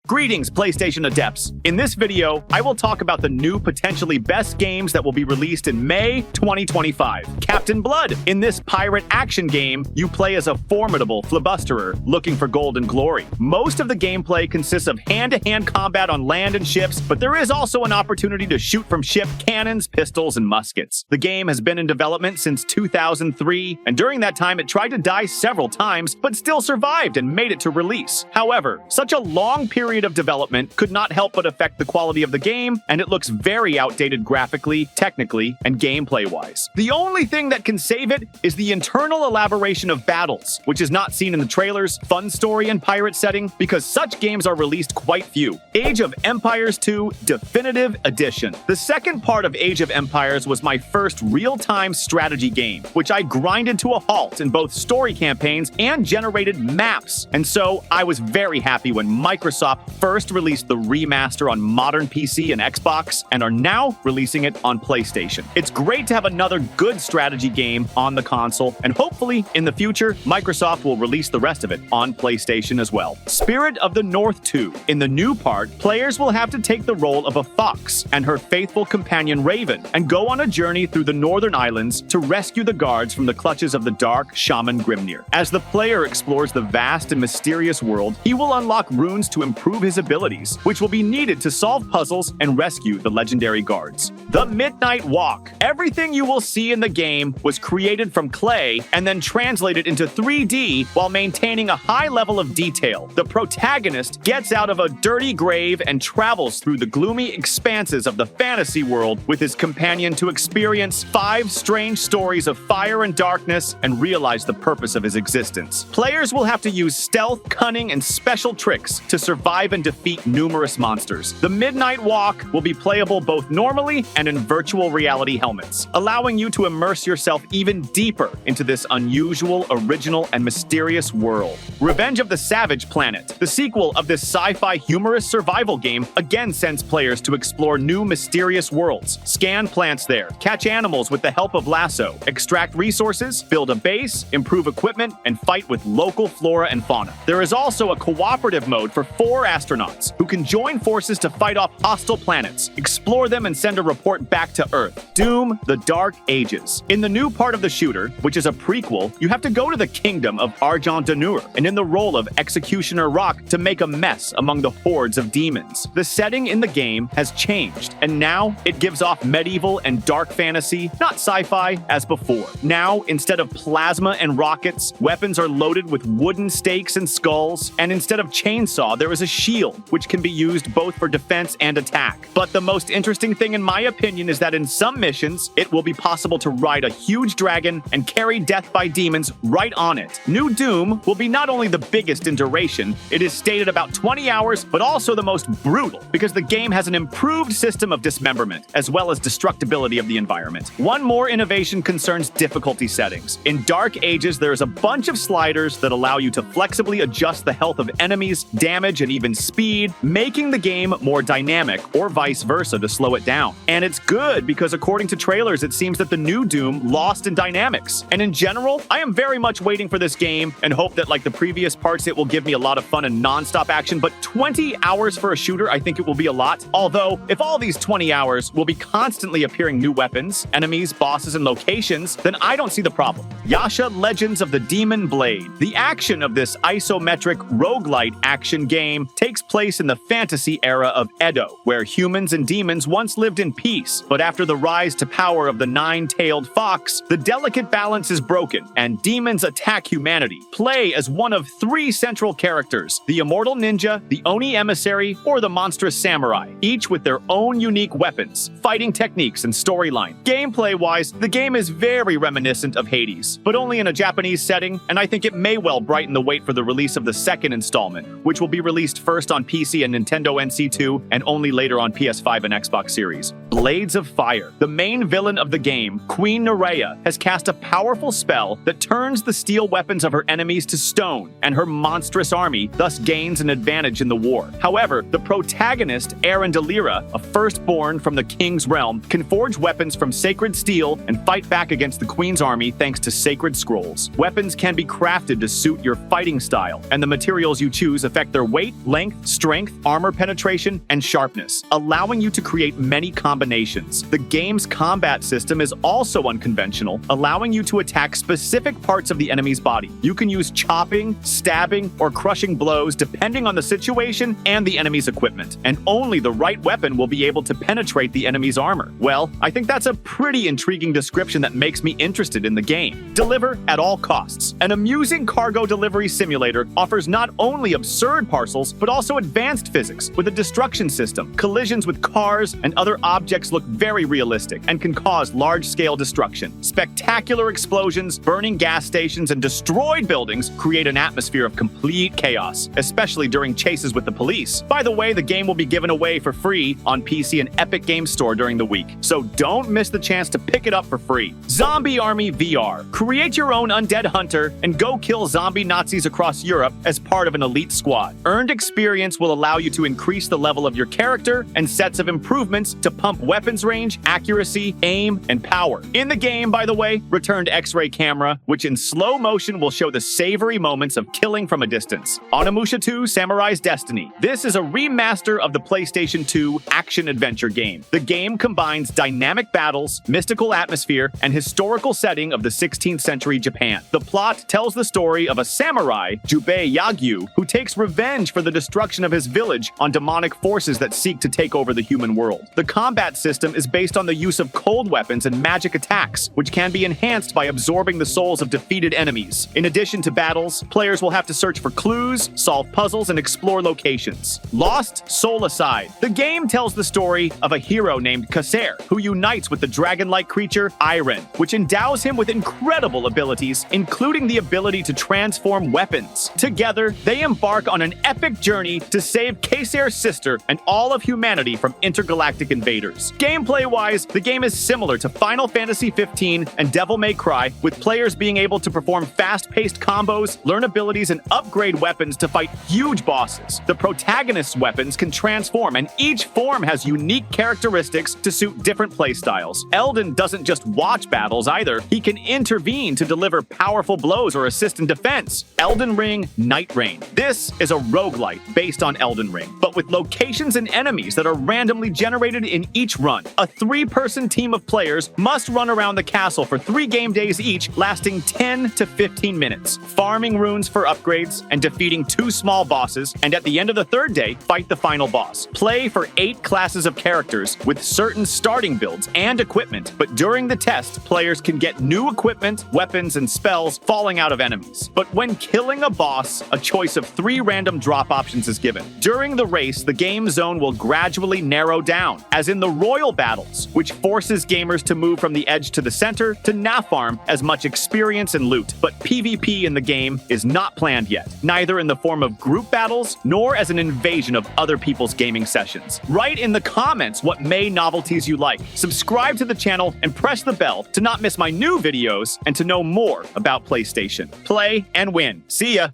Greetings, PlayStation adepts. In this video, I will talk about the new potentially best games that will be released in May 2025. Captain Blood. In this pirate action game, you play as a formidable filibusterer looking for golden glory. Most of the gameplay consists of hand-to-hand combat on land and ships, but there is also an opportunity to shoot from ship cannons, pistols, and muskets. The game has been in development since 2003, and during that time it tried to die several times, but still survived and made it to release. However, such a long period of development could not help but affect the quality of the game, and it looks very outdated graphically, technically, and gameplay-wise. The only thing that can save it is the internal elaboration of battles, which is not seen in the trailers, fun story, and pirate setting, because such games are released quite few. Age of Empires 2 Definitive Edition. The second part of Age of Empires was my first real-time strategy game, which I grinded to a halt in both story campaigns and generated maps, and so I was very happy when Microsoft first released the remaster on modern PC and Xbox, and are now releasing it on PlayStation. It's great to have another good strategy game on the console, and hopefully, in the future, Microsoft will release the rest of it on PlayStation as well. Spirit of the North 2. In the new part, players will have to take the role of a fox and her faithful companion Raven, and go on a journey through the Northern Islands to rescue the guards from the clutches of the dark shaman Grimnir. As the player explores the vast and mysterious world, he will unlock runes to improve his abilities, which will be needed to solve puzzles and rescue the legendary guards. The Midnight Walk. Everything you will see in the game was created from clay and then translated into 3D while maintaining a high level of detail. The protagonist gets out of a dirty grave and travels through the gloomy expanses of the fantasy world with his companion to experience 5 strange stories of fire and darkness and realize the purpose of his existence. Players will have to use stealth, cunning, and special tricks to survive and defeat numerous monsters. The Midnight Walk will be playable both normally and in virtual reality helmets, allowing you to immerse yourself even deeper into this unusual, original, and mysterious world. Revenge of the Savage Planet. The sequel of this sci-fi humorous survival game again sends players to explore new mysterious worlds, scan plants there, catch animals with the help of lasso, extract resources, build a base, improve equipment, and fight with local flora and fauna. There is also a cooperative mode for 4 astronauts who can join forces to fight off hostile planets, explore them, and send a report back to Earth. Doom: The Dark Ages. In the new part of the shooter, which is a prequel, you have to go to the kingdom of Argent d'Anur, and in the role of Executioner Rock to make a mess among the hordes of demons. The setting in the game has changed, and now it gives off medieval and dark fantasy, not sci-fi as before. Now, instead of plasma and rockets, weapons are loaded with wooden stakes and skulls, and instead of chainsaw, there is a shield, which can be used both for defense and attack. But the most interesting thing in my opinion is that in some missions, it will be possible to ride a huge dragon and carry death by demons right on it. New Doom will be not only the biggest in duration, it is stated about 20 hours, but also the most brutal, because the game has an improved system of dismemberment, as well as destructibility of the environment. One more innovation concerns difficulty settings. In Dark Ages, there is a bunch of sliders that allow you to flexibly adjust the health of enemies, damage, and even speed, making the game more dynamic, or vice versa to slow it down. And it's good because according to trailers, it seems that the new Doom lost in dynamics. And in general, I am very much waiting for this game and hope that like the previous parts, it will give me a lot of fun and non-stop action, but 20 hours for a shooter, I think it will be a lot. Although, if all these 20 hours will be constantly appearing new weapons, enemies, bosses, and locations, then I don't see the problem. Yasha Legends of the Demon Blade. The action of this isometric roguelite action game takes place in the fantasy era of Edo, where humans and demons once lived in peace, but after the rise to power of the 9-tailed fox, the delicate balance is broken, and demons attack humanity. Play as one of 3 central characters, the immortal ninja, the Oni emissary, or the monstrous samurai, each with their own unique weapons, fighting techniques, and storyline. Gameplay-wise, the game is very reminiscent of Hades, but only in a Japanese setting, and I think it may well brighten the wait for the release of the second installment, which will be released first on PC and Nintendo NC2, and only later on PS5 and Xbox Series. Blades of Fire. The main villain of the game, Queen Nerea, has cast a powerful spell that turns the steel weapons of her enemies to stone, and her monstrous army thus gains an advantage in the war. However, the protagonist, Arandalira, a firstborn from the king's realm, can forge weapons from sacred steel and fight back against the queen's army thanks to sacred scrolls. Weapons can be crafted to suit your fighting style, and the materials you choose affect their weight, length, length, strength, armor penetration, and sharpness, allowing you to create many combinations. The game's combat system is also unconventional, allowing you to attack specific parts of the enemy's body. You can use chopping, stabbing, or crushing blows depending on the situation and the enemy's equipment, and only the right weapon will be able to penetrate the enemy's armor. Well, I think that's a pretty intriguing description that makes me interested in the game. Deliver at all costs. An amusing cargo delivery simulator offers not only absurd parcels, but also advanced physics with a destruction system. Collisions with cars and other objects look very realistic and can cause large-scale destruction. Spectacular explosions, burning gas stations, and destroyed buildings create an atmosphere of complete chaos, especially during chases with the police. By the way, the game will be given away for free on PC and Epic Games Store during the week, so don't miss the chance to pick it up for free. Zombie Army VR. Create your own undead hunter and go kill zombie Nazis across Europe as part of an elite squad. Earned experience will allow you to increase the level of your character and sets of improvements to pump weapons range, accuracy, aim, and power. In the game, by the way, returned X-ray camera, which in slow motion will show the savory moments of killing from a distance. Onimusha 2 Samurai's Destiny. This is a remaster of the PlayStation 2 action-adventure game. The game combines dynamic battles, mystical atmosphere, and historical setting of the 16th century Japan. The plot tells the story of a samurai, Jubei Yagyu, who takes revenge for the destruction of his village on demonic forces that seek to take over the human world. The combat system is based on the use of cold weapons and magic attacks, which can be enhanced by absorbing the souls of defeated enemies. In addition to battles, players will have to search for clues, solve puzzles, and explore locations. Lost Soul Aside. The game tells the story of a hero named Kasser, who unites with the dragon-like creature Nightreign, which endows him with incredible abilities, including the ability to transform weapons. Together, they embark on an epic journey to save Kasser's sister and all of humanity from intergalactic invaders. Gameplay-wise, the game is similar to Final Fantasy XV and Devil May Cry, with players being able to perform fast-paced combos, learn abilities, and upgrade weapons to fight huge bosses. The protagonist's weapons can transform, and each form has unique characteristics to suit different playstyles. Elden doesn't just watch battles either, he can intervene to deliver powerful blows or assist in defense. Elden Ring Nightreign. This is a roguelite based on Elden Ring, but with locations and enemies that are randomly generated in each run. A 3-person team of players must run around the castle for 3 game days each, lasting 10 to 15 minutes, farming runes for upgrades and defeating 2 small bosses, and at the end of the 3rd day, fight the final boss. Play for 8 classes of characters with certain starting builds and equipment, but during the test, players can get new equipment, weapons, and spells falling out of enemies. But when killing a boss, a choice of 3 random drop options is given. During the race, the game zone will gradually narrow down, as in the Royal Battles, which forces gamers to move from the edge to the center to now farm as much experience and loot. But PvP in the game is not planned yet, neither in the form of group battles nor as an invasion of other people's gaming sessions. Write in the comments what May novelties you like. Subscribe to the channel and press the bell to not miss my new videos and to know more about PlayStation. Play and win. See ya!